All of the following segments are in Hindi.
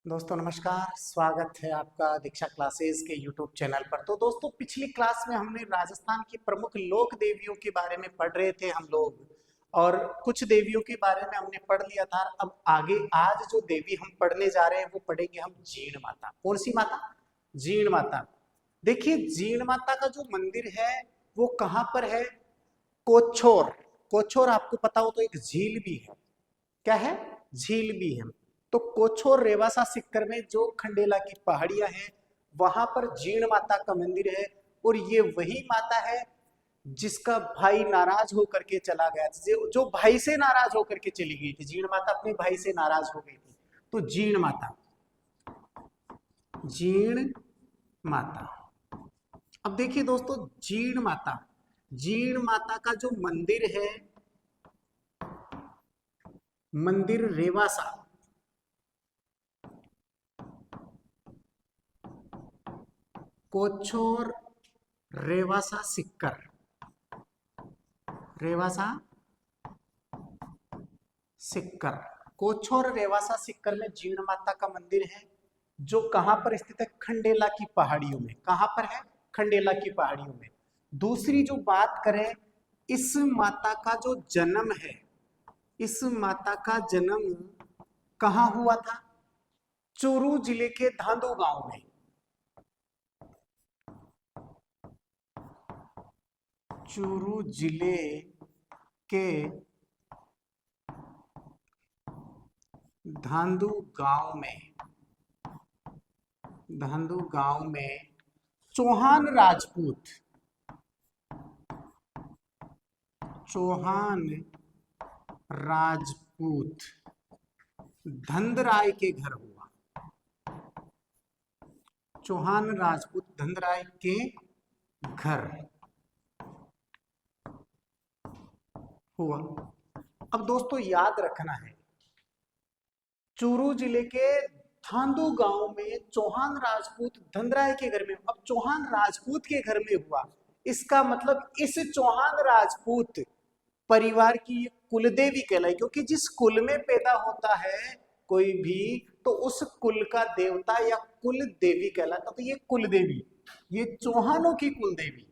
दोस्तों नमस्कार। स्वागत है आपका दीक्षा क्लासेस के यूट्यूब चैनल पर। तो दोस्तों पिछली क्लास में हमने राजस्थान की प्रमुख लोक देवियों के बारे में पढ़ रहे थे हम लोग, और कुछ देवियों के बारे में हमने पढ़ लिया था। अब आगे आज जो देवी हम पढ़ने जा रहे हैं वो पढ़ेंगे हम जीण माता। कौन सी माता? जीण माता। देखिए जीण माता का जो मंदिर है वो कहाँ पर है? कोछोर। कोछोर आपको पता हो तो एक झील भी है। क्या है? झील भी है। तो कोछोर रेवासा सिक्कर में जो खंडेला की पहाड़ियां हैं वहां पर जीण माता का मंदिर है। और ये वही माता है जिसका भाई नाराज होकर के चला गया था, जो भाई से नाराज होकर के चली गई थी। जीण माता अपने भाई से नाराज हो गई थी। तो जीण माता, जीण माता। अब देखिए दोस्तों, जीण माता, जीण माता का जो मंदिर है, मंदिर रेवासा, कोछोर रेवासा सिक्कर, रेवासा सिक्कर, कोछोर रेवासा सिक्कर में जीण माता का मंदिर है, जो कहां पर स्थित है? खंडेला की पहाड़ियों में। कहां पर है? खंडेला की पहाड़ियों में। दूसरी जो बात करें, इस माता का जो जन्म है, इस माता का जन्म कहां हुआ था? चूरू जिले के धांधु गांव में। चूरू जिले के धांधु गांव में, धांधु गांव में चौहान राजपूत, चौहान राजपूत धंधराय के घर हुआ। चौहान राजपूत धंधराय के घर हुआ। अब दोस्तों याद रखना है, चूरू जिले के धांधु गांव में चौहान राजपूत धंधराय के घर में। अब चौहान राजपूत के घर में हुआ, इसका मतलब इस चौहान राजपूत परिवार की कुलदेवी कहलाई, क्योंकि जिस कुल में पैदा होता है कोई भी तो उस कुल का देवता या कुल देवी कहलाता। तो ये कुल देवी, ये चौहानों की कुल देवी,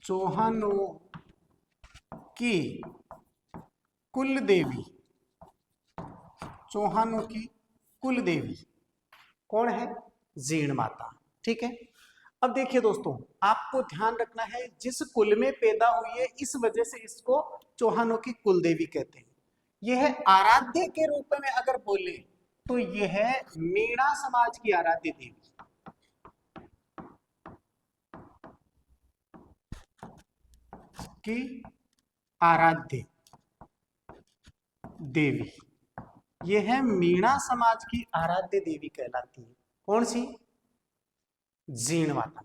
चौहानों की कुल देवी, चौहानों की कुल देवी कौन है? जीण माता। ठीक है। अब देखिए दोस्तों, आपको ध्यान रखना है, जिस कुल में पैदा हुई है इस वजह से इसको चौहानों की कुल देवी कहते हैं। यह आराध्य के रूप में अगर बोले तो यह है मीणा समाज की आराध्य देवी, की आराध्य देवी, यह है मीणा समाज की आराध्य देवी कहलाती है। कौन सी? जीण माता।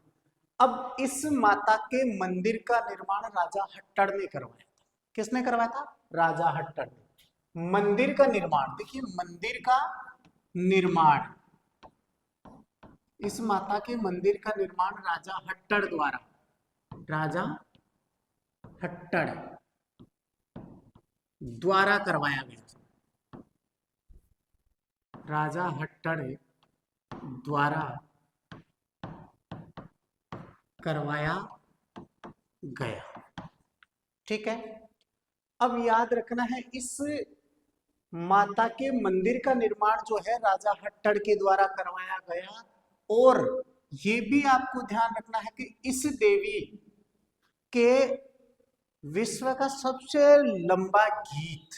अब इस माता के मंदिर का निर्माण राजा हट्टड़ ने करवाया था। किसने करवाया था? राजा हट्टड़ ने। मंदिर का निर्माण, देखिए मंदिर का निर्माण, इस माता के मंदिर का निर्माण राजा हट्टड़ द्वारा, राजा हट्टड़ द्वारा करवाया गया। राजा हट्टड़ द्वारा करवाया गया। ठीक है। अब याद रखना है, इस माता के मंदिर का निर्माण जो है राजा हट्टड़ के द्वारा करवाया गया। और ये भी आपको ध्यान रखना है कि इस देवी के विश्व का सबसे लंबा गीत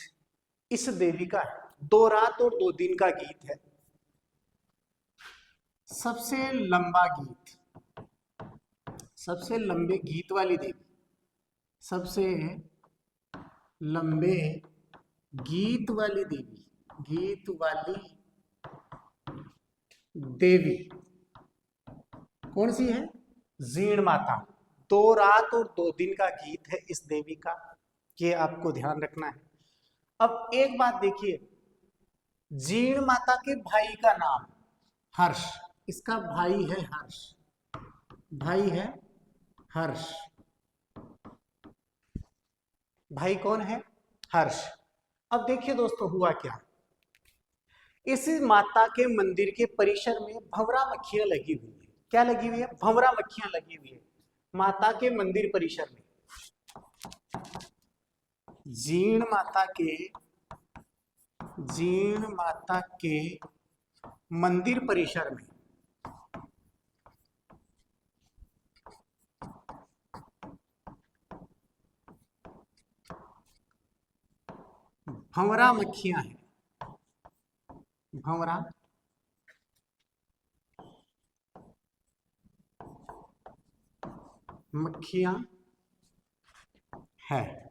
इस देवी का है। 2 रात और 2 दिन का गीत है। सबसे लंबा गीत, सबसे लंबे गीत वाली देवी, सबसे लंबे गीत वाली देवी, गीत वाली देवी कौन सी है? जीण माता। 2 रात और 2 दिन का गीत है इस देवी का, ये आपको ध्यान रखना है। अब एक बात देखिए, जीण माता के भाई का नाम हर्ष, इसका भाई है हर्ष, भाई है हर्ष। भाई कौन है? हर्ष। अब देखिए दोस्तों हुआ क्या, इस माता के मंदिर के परिसर में भंवरा मक्खियां लगी हुई है। क्या लगी हुई है? भंवरा मक्खियां लगी हुई है माता के मंदिर परिसर में। जीण माता के मंदिर परिसर में भंवरा मक्खियां हैं। भंवरा मक्खियां है।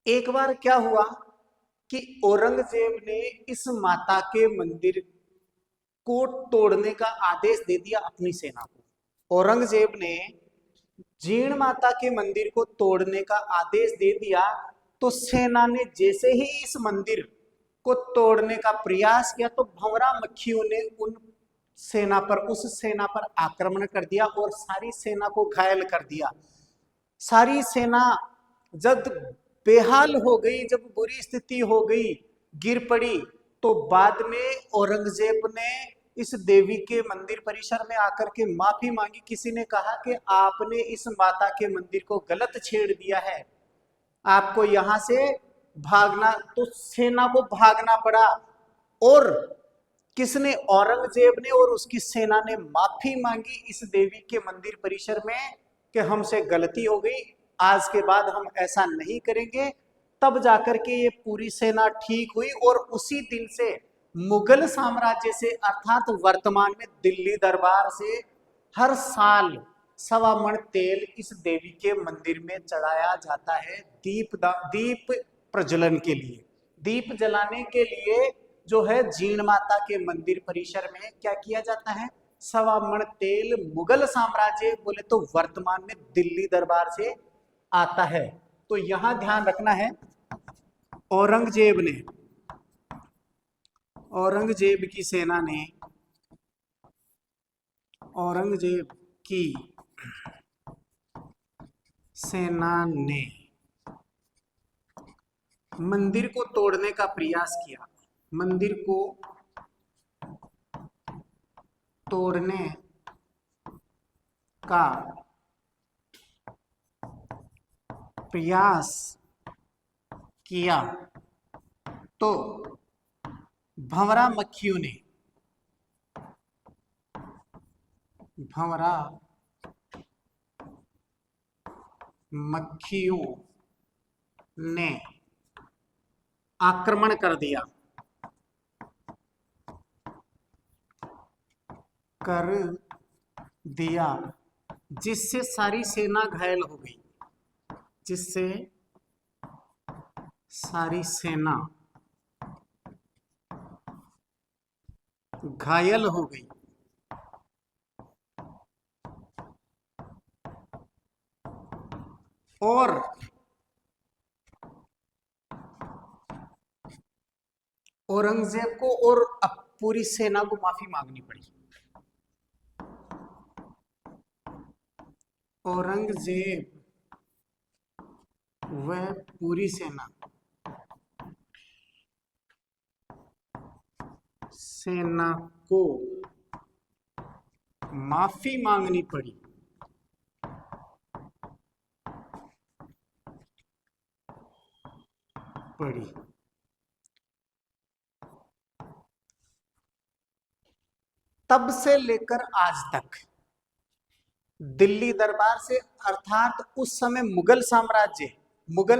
एक बार क्या हुआ कि औरंगजेब ने इस माता के मंदिर को तोड़ने का आदेश दे दिया अपनी सेना को। औरंगजेब ने जीण माता के मंदिर को तोड़ने का आदेश दे दिया, तो सेना ने जैसे ही इस मंदिर को तोड़ने का प्रयास किया तो भंवरा मक्खियों ने उस सेना पर आक्रमण कर दिया और सारी सेना को घायल कर दिया। सारी सेना जब बेहाल हो गई, जब बुरी स्थिति हो गई, गिर पड़ी, तो बाद में औरंगजेब ने इस देवी के मंदिर परिसर में आकर के माफी मांगी। किसी ने कहा कि आपने इस माता के मंदिर को गलत छेड़ दिया है, आपको यहां से भागना, तो सेना को भागना पड़ा। और किसने? औरंगजेब ने और उसकी सेना ने माफी मांगी इस देवी के मंदिर परिसर में कि हमसे गलती हो गई, आज के बाद हम ऐसा नहीं करेंगे। तब जाकर के ये पूरी सेना ठीक हुई और उसी दिन से मुगल साम्राज्य से अर्थात वर्तमान में दिल्ली दरबार से हर साल 1.25 मण तेल इस देवी के मंदिर में चढ़ाया जाता है दीप प्रज्वलन के लिए। दीप जलाने के लिए जो है जीण माता के मंदिर परिसर में क्या किया जाता है? 1.25 मण तेल मुगल साम्राज्य बोले तो वर्तमान में दिल्ली दरबार से आता है। तो यहां ध्यान रखना है, औरंगजेब की सेना ने, औरंगजेब की सेना ने मंदिर को तोड़ने का प्रयास किया। मंदिर को तोड़ने का प्रयास किया तो भंवरा मक्खियों ने आक्रमण कर दिया, जिससे सारी सेना घायल हो गई। जिससे सारी सेना घायल हो गई और औरंगजेब को और अब पूरी सेना को माफी मांगनी पड़ी। औरंगजेब व पूरी सेना को माफी मांगनी पड़ी। तब से लेकर आज तक दिल्ली दरबार से अर्थात उस समय मुगल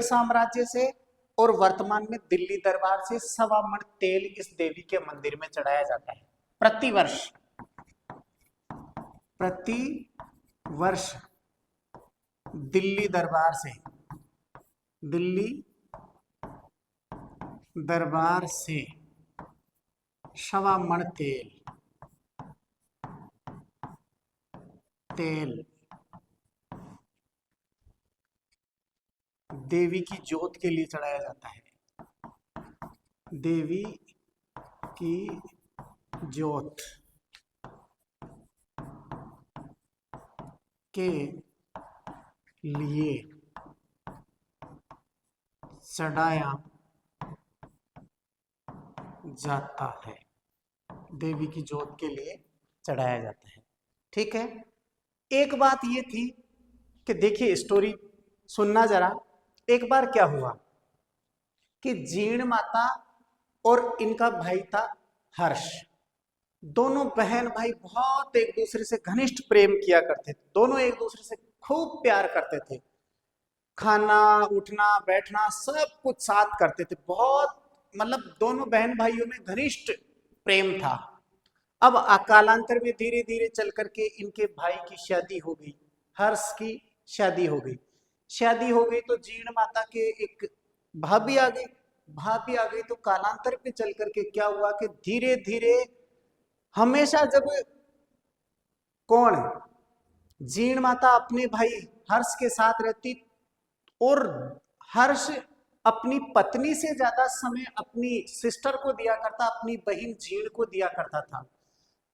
साम्राज्य से और वर्तमान में दिल्ली दरबार से 1.25 मण तेल इस देवी के मंदिर में चढ़ाया जाता है प्रति वर्ष दिल्ली दरबार से 1.25 मण तेल देवी की जोत के लिए चढ़ाया जाता है। देवी की जोत के लिए चढ़ाया जाता है, देवी की जोत के लिए चढ़ाया जाता है। ठीक है, एक बात ये थी कि देखिए स्टोरी सुनना जरा। एक बार क्या हुआ कि जीण माता और इनका भाई था हर्ष, दोनों बहन भाई बहुत एक दूसरे से घनिष्ठ प्रेम किया करते थे, दोनों एक दूसरे से खूब प्यार करते थे, खाना उठना बैठना सब कुछ साथ करते थे, बहुत मतलब दोनों बहन भाइयों में घनिष्ठ प्रेम था। अब कालांतर में धीरे धीरे चल करके इनके भाई की शादी हो गई, हर्ष की शादी हो गई। शादी हो गई तो जीण माता के एक भाभी आ गई, भाभी आ गई तो कालांतर पे चल करके क्या हुआ कि धीरे धीरे हमेशा जब कौन जीण माता अपने भाई हर्ष के साथ रहती और हर्ष अपनी पत्नी से ज्यादा समय अपनी सिस्टर को दिया करता, अपनी बहन जीण को दिया करता था।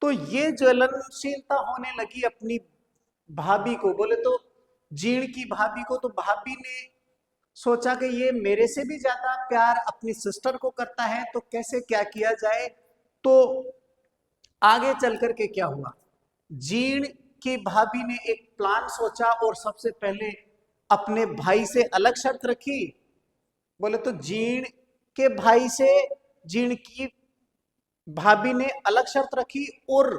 तो ये ज्वलनशीलता होने लगी अपनी भाभी को, बोले तो जीण की भाभी को। तो भाभी ने सोचा कि ये मेरे से भी ज्यादा प्यार अपनी सिस्टर को करता है, तो कैसे क्या किया जाए। तो आगे चल करके क्या हुआ, जीण की भाभी ने एक प्लान सोचा और सबसे पहले अपने भाई से अलग शर्त रखी। बोले तो जीण के भाई से जीण की भाभी ने अलग शर्त रखी और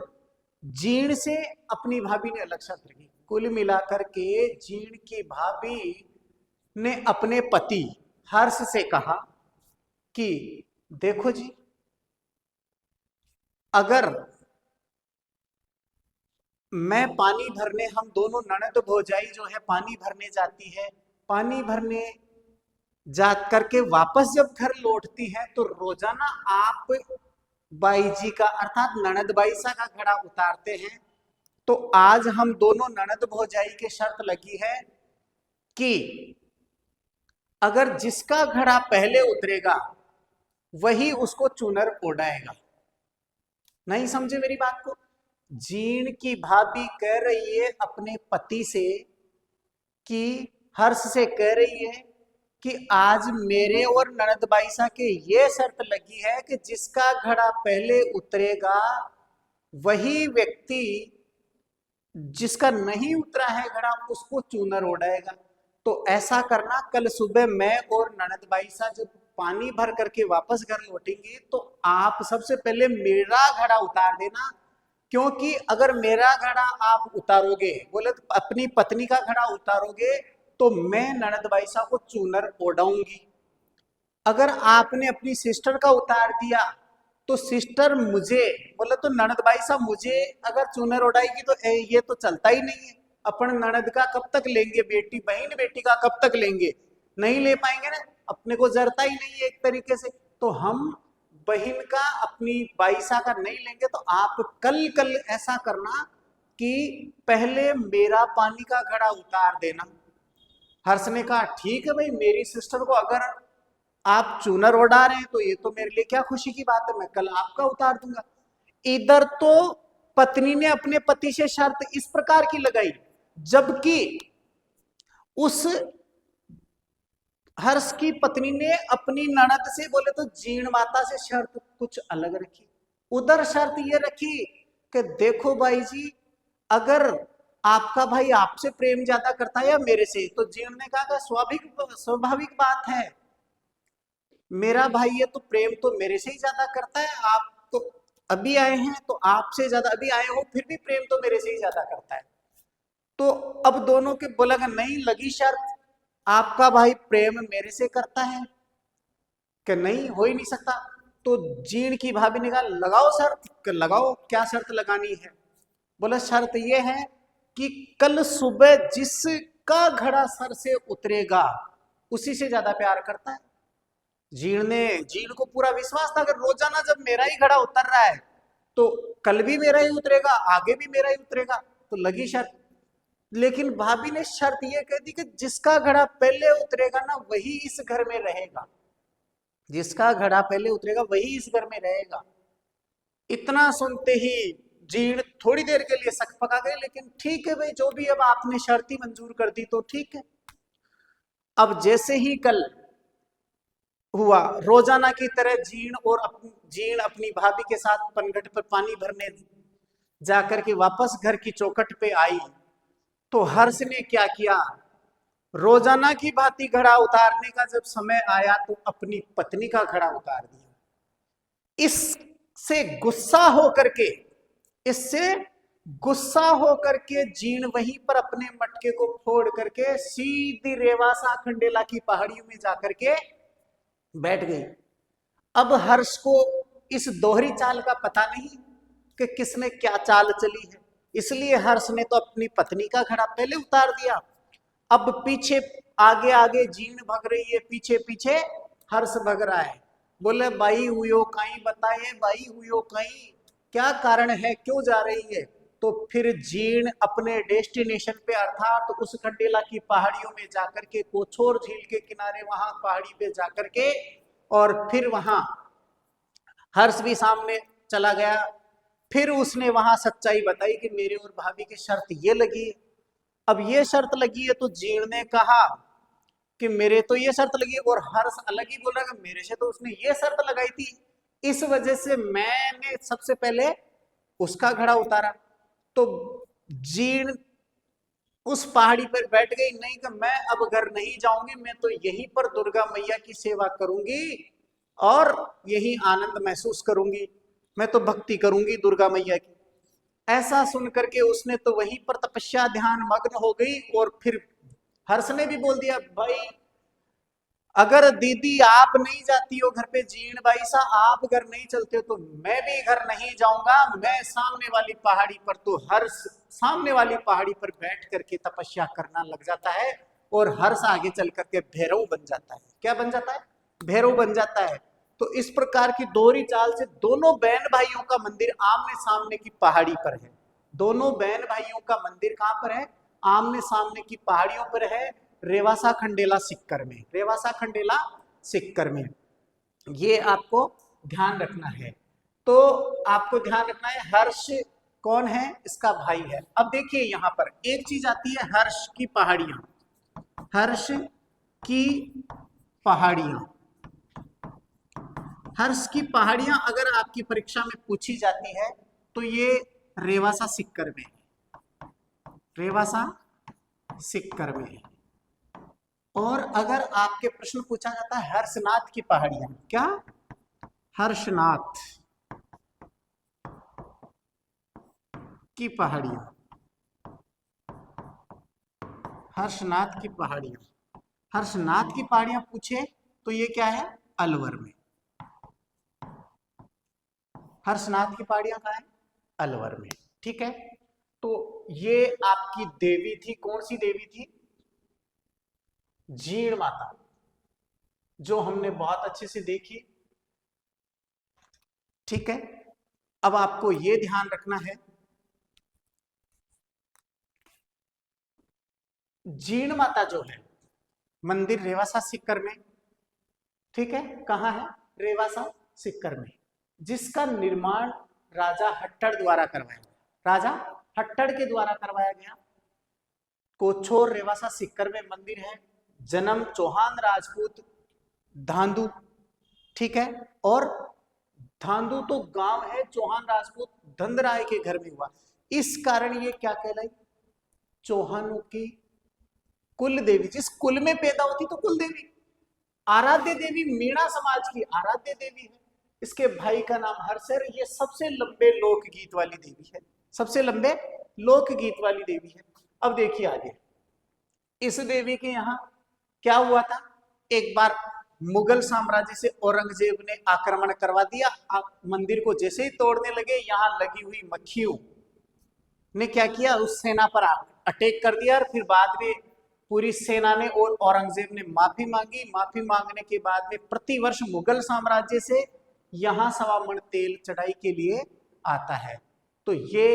जीण से अपनी भाभी ने अलग शर्त रखी। कुल मिलाकर के जीण की भाभी ने अपने पति हर्ष से कहा कि देखो जी, अगर मैं पानी भरने, हम दोनों ननद भौजाई जो है पानी भरने जाती है, पानी भरने जा करके वापस जब घर लौटती है तो रोजाना आप बाई जी का अर्थात ननद बाईसा का घड़ा उतारते हैं। तो आज हम दोनों ननद भौजाई के शर्त लगी है कि अगर जिसका घड़ा पहले उतरेगा वही उसको चूनर उड़ाएगा। नहीं समझे मेरी बात को? जीण की भाभी कह रही है अपने पति से कि हर्ष से कह रही है कि आज मेरे और ननद बाईसा के ये शर्त लगी है कि जिसका घड़ा पहले उतरेगा वही व्यक्ति, जिसका नहीं उतरा है घड़ा उसको चूनर उड़ाएगा। तो ऐसा करना, कल सुबह मैं और ननद बाईसा जब पानी भर करके वापस घर लौटेंगे तो आप सबसे पहले मेरा घड़ा उतार देना, क्योंकि अगर मेरा घड़ा आप उतारोगे, बोले तो अपनी पत्नी का घड़ा उतारोगे तो मैं ननद बाईसा को चूनर ओढ़ाऊंगी। अगर आपने अपनी सिस्टर का उतार दिया तो सिस्टर मुझे, बोले तो ननद बाईसा मुझे अगर चूनर उड़ाएगी तो ये तो चलता ही नहीं है। अपन ननद का कब तक लेंगे, बेटी बहन बेटी का कब तक लेंगे, नहीं ले पाएंगे ना, अपने को जरता ही नहीं है एक तरीके से। तो हम बहन का अपनी बाईसा का नहीं लेंगे। तो आप कल ऐसा करना कि पहले मेरा पानी का घड़ा उतार देना। हर्ष ने कहा ठीक है भाई, मेरी सिस्टर को अगर आप चूनर उड़ा रहे हैं तो ये तो मेरे लिए क्या खुशी की बात है, मैं कल आपका उतार दूंगा। इधर तो पत्नी ने अपने पति से शर्त इस प्रकार की लगाई, जबकि उस हर्ष की पत्नी ने अपनी ननद से, बोले तो जीण माता से शर्त कुछ अलग रखी। उधर शर्त ये रखी कि देखो भाई जी, अगर आपका भाई आपसे प्रेम ज्यादा करता है या मेरे से, तो जीण ने कहा स्वाभाविक बात है, मेरा भाई है तो प्रेम तो मेरे से ही ज्यादा करता है। आप तो अभी आए हैं तो आपसे ज्यादा, अभी आए हो फिर भी प्रेम तो मेरे से ही ज्यादा करता है। तो अब दोनों के बोला नहीं, लगी शर्त, आपका भाई प्रेम मेरे से करता है कि नहीं, हो ही नहीं सकता। तो जीण की भाभी ने कहा लगाओ शर्त, लगाओ, क्या शर्त लगानी है। बोला शर्त यह है कि कल सुबह जिसका घड़ा सर से उतरेगा उसी से ज्यादा प्यार करता है। जीण को पूरा विश्वास था, अगर रोजाना जब मेरा ही घड़ा उतर रहा है तो कल भी मेरा ही उतरेगा, आगे भी मेरा ही उतरेगा, तो लगी शर्त। लेकिन भाभी ने शर्त यह कह दी कि जिसका घड़ा पहले उतरेगा ना वही इस घर में रहेगा, जिसका घड़ा पहले उतरेगा वही इस घर में रहेगा। इतना सुनते ही जीण थोड़ी देर के लिए सकपका गए, लेकिन ठीक है भाई, जो भी, अब आपने शर्त ही मंजूर कर दी तो ठीक है। अब जैसे ही कल हुआ। रोजाना की तरह जीण अपनी भाभी के साथ पनघट पर पानी भरने जाकर के वापस घर की चौखट पे आई तो हर्ष ने क्या किया, रोजाना की भांति घड़ा उतारने का जब समय आया तो अपनी पत्नी का घड़ा उतार दिया। इससे गुस्सा होकर के जीण वहीं पर अपने मटके को फोड़ करके सीधी रेवासा खंडेला की पहाड़ियों में जाकर के बैठ गई। अब हर्ष को इस दोहरी चाल का पता नहीं कि किसने क्या चाल चली है, इसलिए हर्ष ने तो अपनी पत्नी का घड़ा पहले उतार दिया। अब पीछे आगे आगे जीण भग रही है, पीछे पीछे हर्ष भग रहा है। बोले बाई हुयो कहीं, बताइए बाई हुयो कहीं, क्या कारण है, क्यों जा रही है। तो फिर जीण अपने डेस्टिनेशन पे अर्थात तो उस खंडेला की पहाड़ियों में जाकर के कोछोर झील के किनारे वहां पहाड़ी पे जाकर के और फिर वहां हर्ष भी सामने चला गया। फिर उसने वहां सच्चाई बताई कि मेरे और भाभी की शर्त ये लगी है। अब ये शर्त लगी है तो जीण ने कहा कि मेरे तो ये शर्त लगी है, और हर्ष अलग ही बोला कि मेरे से तो उसने ये शर्त लगाई थी, इस वजह से मैंने सबसे पहले उसका घड़ा उतारा। तो जीण उस पहाड़ी पर बैठ गई, नहीं कि मैं अब घर नहीं जाऊंगी, मैं तो यहीं पर दुर्गा मैया की सेवा करूंगी और यही आनंद महसूस करूंगी, मैं तो भक्ति करूंगी दुर्गा मैया की। ऐसा सुन करके उसने तो वहीं पर तपस्या ध्यान मग्न हो गई। और फिर हर्ष ने भी बोल दिया, भाई अगर दीदी आप नहीं जाती हो घर पे, जीण भाई सा आप घर नहीं चलते हो तो मैं भी घर नहीं जाऊंगा, मैं सामने वाली पहाड़ी पर। तो हर्ष सामने वाली पहाड़ी पर बैठ करके तपस्या करना लग जाता है और हर्ष आगे चल करके भैरव बन जाता है। क्या बन जाता है, भैरव बन जाता है। तो इस प्रकार की दोहरी चाल से दोनों बहन भाइयों का मंदिर आमने सामने की पहाड़ी पर है। दोनों बहन भाइयों का मंदिर कहां पर है, आमने सामने की पहाड़ियों पर है, रेवासा खंडेला सिक्कर में, रेवासा खंडेला सिक्कर में। ये आपको ध्यान रखना है। तो आपको ध्यान रखना है हर्ष कौन है, इसका भाई है। अब देखिए यहां पर एक चीज आती है, हर्ष की पहाड़ियां, हर्ष की पहाड़ियां। हर्ष की पहाड़ियां अगर आपकी परीक्षा में पूछी जाती है तो ये रेवासा सिक्कर में है, रेवासा सिक्कर में है। और अगर आपके प्रश्न पूछा जाता है हर्षनाथ की पहाड़ियां, क्या, हर्षनाथ की पहाड़ियां, हर्षनाथ की पहाड़ियां, हर्षनाथ की पहाड़ियां पूछे तो ये क्या है, अलवर में। हर्षनाथ की पहाड़ियां कहाँ है, अलवर में। ठीक है, तो ये आपकी देवी थी, कौन सी देवी थी, जीण माता, जो हमने बहुत अच्छे से देखी। ठीक है, अब आपको यह ध्यान रखना है, जीण माता जो है मंदिर रेवासा सिक्कर में, ठीक है, कहां है, रेवासा सिक्कर में, जिसका निर्माण राजा हट्टड़ द्वारा करवाया गया, राजा हट्टड़ के द्वारा करवाया गया। कोछोर रेवासा सिक्कर में मंदिर है, जन्म चौहान राजपूत धांधु, ठीक है, और धांधु तो गांव है, चौहान राजपूत धंधराय के घर में हुआ, इस कारण ये क्या कहलाई, चौहानों की कुल देवी, जिस कुल में पैदा होती तो कुल देवी। आराध्य देवी मीणा समाज की आराध्य देवी है। इसके भाई का नाम हर्ष है। ये सबसे लंबे लोकगीत वाली देवी है, सबसे लंबे लोकगीत वाली देवी है। अब देखिए आगे, इस देवी के यहाँ क्या हुआ था, एक बार मुगल साम्राज्य से औरंगजेब ने आक्रमण करवा दिया। मंदिर को जैसे ही तोड़ने लगे, यहाँ लगी हुई मक्खियों ने क्या किया, उस सेना पर अटैक कर दिया। और फिर बाद में पूरी सेना ने और औरंगजेब ने माफी मांगी। माफी मांगने के बाद में प्रतिवर्ष मुगल साम्राज्य से यहाँ 1.25 मन तेल चढ़ाई के लिए आता है। तो ये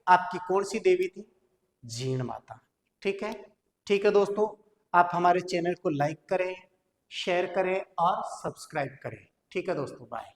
आपकी कौन सी देवी थी, जीण माता। ठीक है, ठीक है दोस्तों, आप हमारे चैनल को लाइक करें, शेयर करें और सब्सक्राइब करें। ठीक है दोस्तों, बाय।